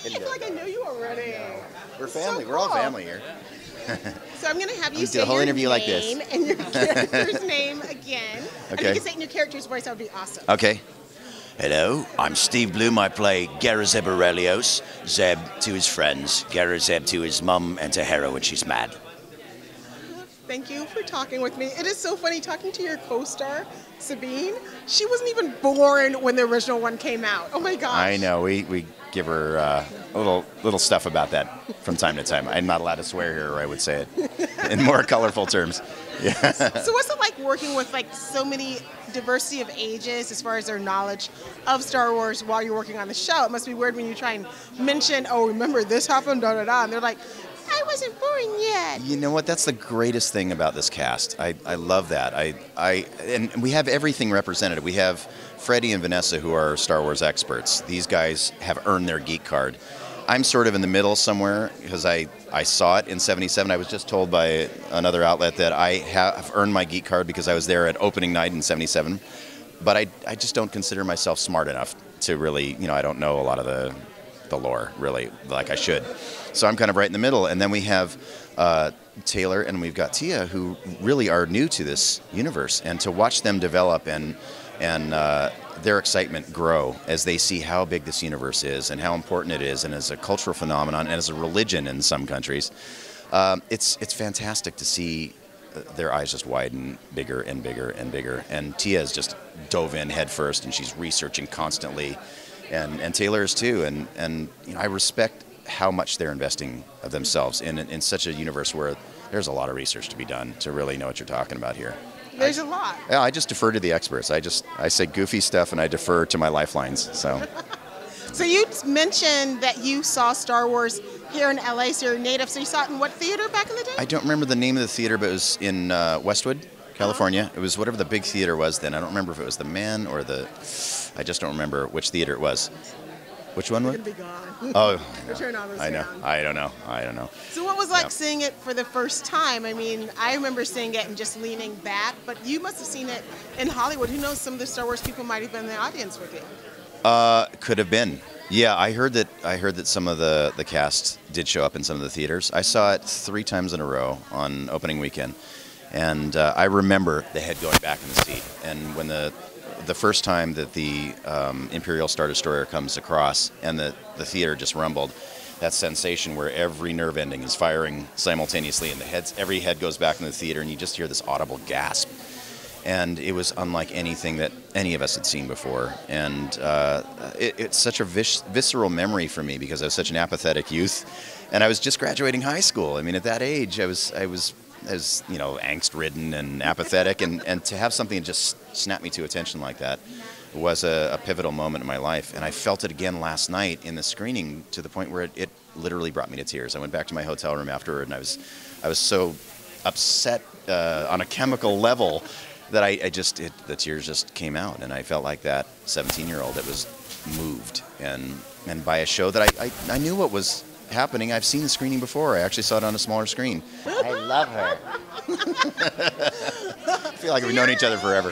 feel like I know you already. We're family. So We're all cool. family here. So I'm going to have you Do say the whole your interview name like this. and your character's name again. And Okay. you can say it in your character's voice. That would be awesome. Okay. Hello, I'm Steve Blum. I play Garazeb Aurelios, Zeb to his friends, Garazeb to his mum, and to Hera when she's mad. Thank you for talking with me. It is so funny talking to your co-star, Sabine. She wasn't even born when the original one came out. Oh my gosh. I know. We give her a little stuff about that from time to time. I'm not allowed to swear here, or I would say it in more colorful terms. Yeah. So what's it like working with like so many diversity of ages as far as their knowledge of Star Wars while you're working on the show? It must be weird when you try and mention, oh, remember this happened, da da da, and they're like, I wasn't born yet. You know what? That's the greatest thing about this cast. I love that. And we have everything represented. We have Freddie and Vanessa, who are Star Wars experts. These guys have earned their geek card. I'm sort of in the middle somewhere because I saw it in '77. I was just told by another outlet that I have earned my geek card because I was there at opening night in '77. But I just don't consider myself smart enough to really, I don't know a lot of the lore, really, like I should. So I'm kind of right in the middle. And then we have Taylor and we've got Tia, who really are new to this universe. And to watch them develop and their excitement grow as they see how big this universe is and how important it is, and as a cultural phenomenon and as a religion in some countries, it's fantastic to see their eyes just widen bigger and bigger and bigger. And Tia has just dove in head first, and she's researching constantly, and Taylor is too. And I respect how much they're investing of themselves in such a universe where there's a lot of research to be done to really know what you're talking about here. There's a lot. Yeah, I just defer to the experts. I say goofy stuff and I defer to my lifelines. So you mentioned that you saw Star Wars here in LA, so you're native. So you saw it in what theater back in the day? I don't remember the name of the theater, but it was in Westwood, California. It was whatever the big theater was then. I don't remember if it was the Man or I just don't remember which theater it was. Which one was it? Be gone. Oh, I know. I don't know. So what was like seeing it for the first time? I mean, I remember seeing it and just leaning back, but you must have seen it in Hollywood. Who knows, some of the Star Wars people might have been in the audience with you. Could have been. Yeah, I heard that some of the cast did show up in some of the theaters. I saw it 3 times in a row on opening weekend, and I remember the head going back in the seat. And when the first time that the Imperial Star Destroyer comes across and the theater just rumbled, that sensation where every nerve ending is firing simultaneously and every head goes back in the theater and you just hear this audible gasp. And it was unlike anything that any of us had seen before. And it's such a visceral memory for me because I was such an apathetic youth. And I was just graduating high school. I mean, at that age, I was angst-ridden and apathetic, and to have something just snap me to attention like that was a pivotal moment in my life. And I felt it again last night in the screening to the point where it literally brought me to tears. I went back to my hotel room afterward, and I was so upset on a chemical level that the tears just came out, and I felt like that 17-year-old that was moved and by a show that I knew what was happening. I've seen the screening before. I actually saw it on a smaller screen. I love her. I feel like we've known each other forever.